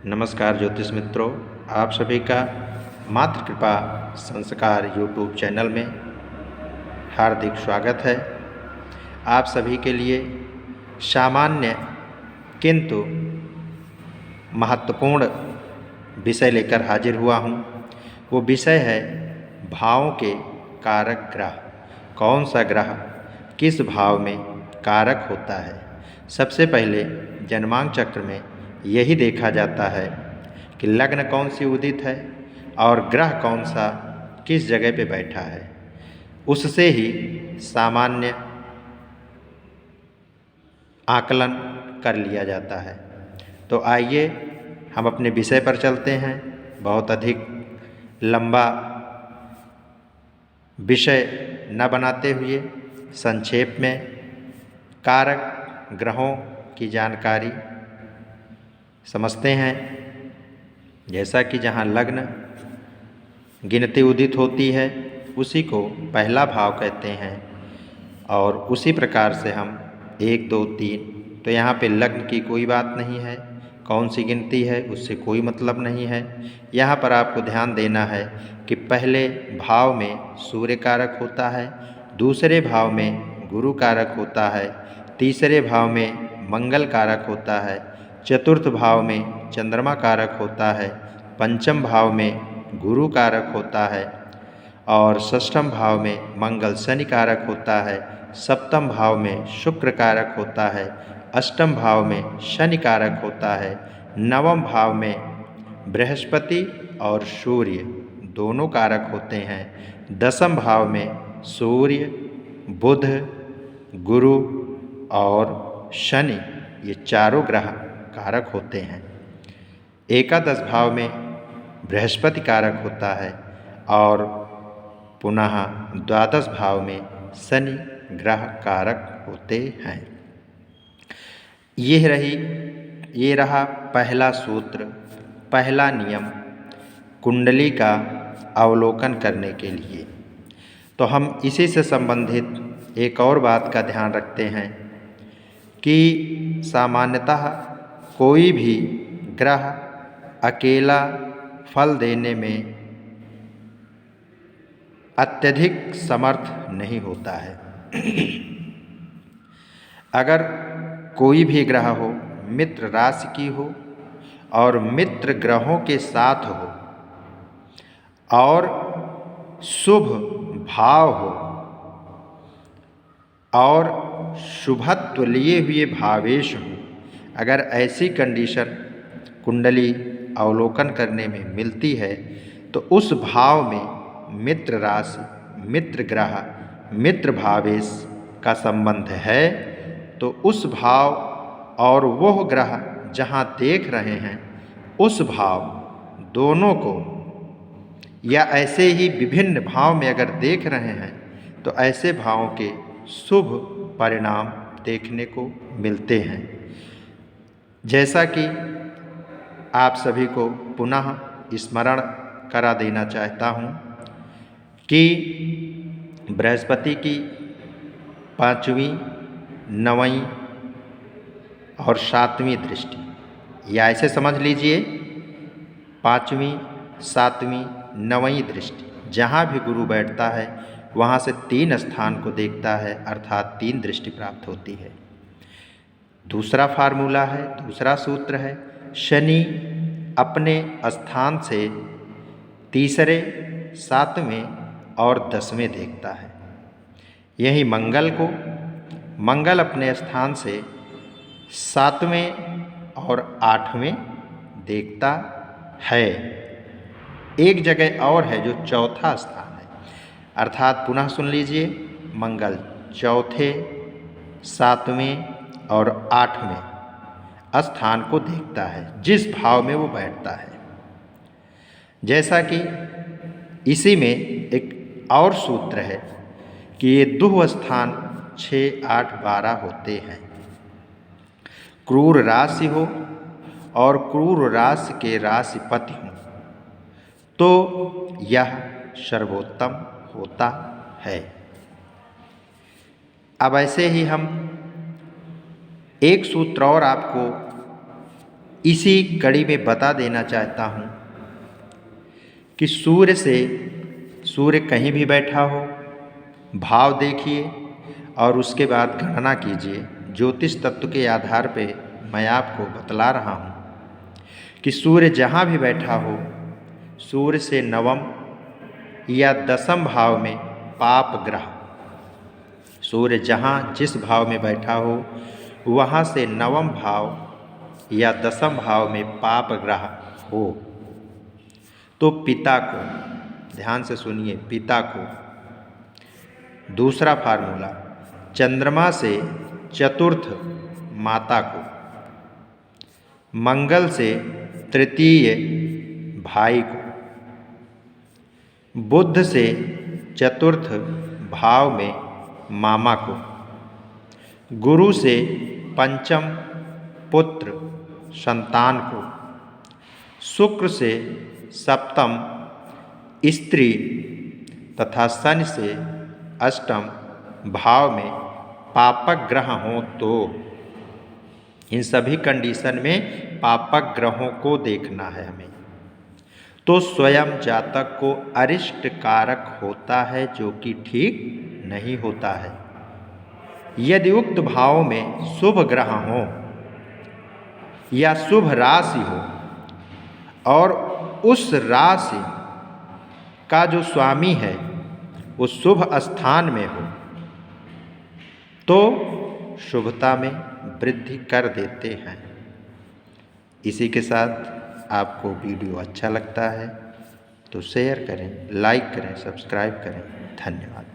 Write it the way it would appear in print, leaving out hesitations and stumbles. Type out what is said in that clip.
नमस्कार ज्योतिष मित्रों, आप सभी का मात्र कृपा संस्कार यूट्यूब चैनल में हार्दिक स्वागत है। आप सभी के लिए सामान्य किंतु महत्वपूर्ण विषय लेकर हाजिर हुआ हूँ। वो विषय है भावों के कारक ग्रह। कौन सा ग्रह किस भाव में कारक होता है। सबसे पहले जन्मांक चक्र में यही देखा जाता है कि लग्न कौन सी उदित है और ग्रह कौन सा किस जगह पे बैठा है, उससे ही सामान्य आकलन कर लिया जाता है। तो आइए हम अपने विषय पर चलते हैं। बहुत अधिक लंबा विषय न बनाते हुए संक्षेप में कारक ग्रहों की जानकारी समझते हैं। जैसा कि जहाँ लग्न गिनती उदित होती है उसी को पहला भाव कहते हैं, और उसी प्रकार से हम 1, 2, 3, तो यहाँ पे लग्न की कोई बात नहीं है, कौन सी गिनती है उससे कोई मतलब नहीं है। यहाँ पर आपको ध्यान देना है कि पहले भाव में सूर्य कारक होता है, दूसरे भाव में गुरु कारक होता है, तीसरे भाव में मंगल कारक होता है, चतुर्थ भाव में चंद्रमा कारक होता है, पंचम भाव में गुरु कारक होता है और षष्ठम भाव में मंगल शनि कारक होता है, सप्तम भाव में शुक्र कारक होता है, अष्टम भाव में शनि कारक होता है, नवम भाव में बृहस्पति और सूर्य दोनों कारक होते हैं, दसम भाव में सूर्य, बुध, गुरु और शनि ये चारों ग्रह कारक होते हैं। एकादश भाव में बृहस्पति कारक होता है और पुनः द्वादश भाव में शनि ग्रह कारक होते हैं। ये रहा पहला सूत्र, पहला नियम कुंडली का अवलोकन करने के लिए। तो हम इसी से संबंधित एक और बात का ध्यान रखते हैं कि सामान्यतः कोई भी ग्रह अकेला फल देने में अत्यधिक समर्थ नहीं होता है। अगर कोई भी ग्रह हो, मित्र राशि की हो और मित्र ग्रहों के साथ हो और शुभ भाव हो और शुभत्व लिए हुए भावेश हो, अगर ऐसी कंडीशन कुंडली अवलोकन करने में मिलती है तो उस भाव में मित्र राशि, मित्र ग्रह, मित्र भावेश का संबंध है, तो उस भाव और वह ग्रह जहाँ देख रहे हैं उस भाव दोनों को, या ऐसे ही विभिन्न भाव में अगर देख रहे हैं तो ऐसे भावों के शुभ परिणाम देखने को मिलते हैं। जैसा कि आप सभी को पुनः स्मरण करा देना चाहता हूँ कि बृहस्पति की 5वीं, 9वीं और 7वीं दृष्टि, या ऐसे समझ लीजिए 5वीं, 7वीं, 9वीं दृष्टि, जहाँ भी गुरु बैठता है वहाँ से 3 स्थान को देखता है, अर्थात 3 दृष्टि प्राप्त होती है। दूसरा फार्मूला है, दूसरा सूत्र है, शनि अपने स्थान से तीसरे, 7वें और 10वें देखता है। यही मंगल अपने स्थान से 7वें और 8वें देखता है। एक जगह और है जो चौथा स्थान है, अर्थात पुनः सुन लीजिए, मंगल चौथे, 7वें और 8वें स्थान को देखता है जिस भाव में वो बैठता है। जैसा कि इसी में एक और सूत्र है कि ये दुह स्थान 6, 8, 12 होते हैं। क्रूर राशि हो और क्रूर राशि के राशिपति हों तो यह सर्वोत्तम होता है। अब ऐसे ही हम एक सूत्र और आपको इसी कड़ी में बता देना चाहता हूँ कि सूर्य कहीं भी बैठा हो, भाव देखिए और उसके बाद गणना कीजिए। ज्योतिष तत्व के आधार पे मैं आपको बतला रहा हूँ कि सूर्य जहाँ भी बैठा हो, सूर्य से नवम या दसम भाव में पाप ग्रह, सूर्य जहाँ जिस भाव में बैठा हो वहाँ से नवम भाव या दसम भाव में पाप ग्रह हो तो पिता को, ध्यान से सुनिए, पिता को। दूसरा फार्मूला, चंद्रमा से चतुर्थ माता को, मंगल से तृतीय भाई को, बुध से चतुर्थ भाव में मामा को, गुरु से पंचम पुत्र संतान को, शुक्र से सप्तम स्त्री तथा शनि से अष्टम भाव में पापक ग्रह हों तो इन सभी कंडीशन में पापक ग्रहों को देखना है हमें। तो स्वयं जातक को अरिष्ट कारक होता है जो कि ठीक नहीं होता है। यदि उक्त भाव में शुभ ग्रह हो या शुभ राशि हो और उस राशि का जो स्वामी है वो शुभ स्थान में हो तो शुभता में वृद्धि कर देते हैं। इसी के साथ आपको वीडियो अच्छा लगता है तो शेयर करें, लाइक करें, सब्सक्राइब करें। धन्यवाद।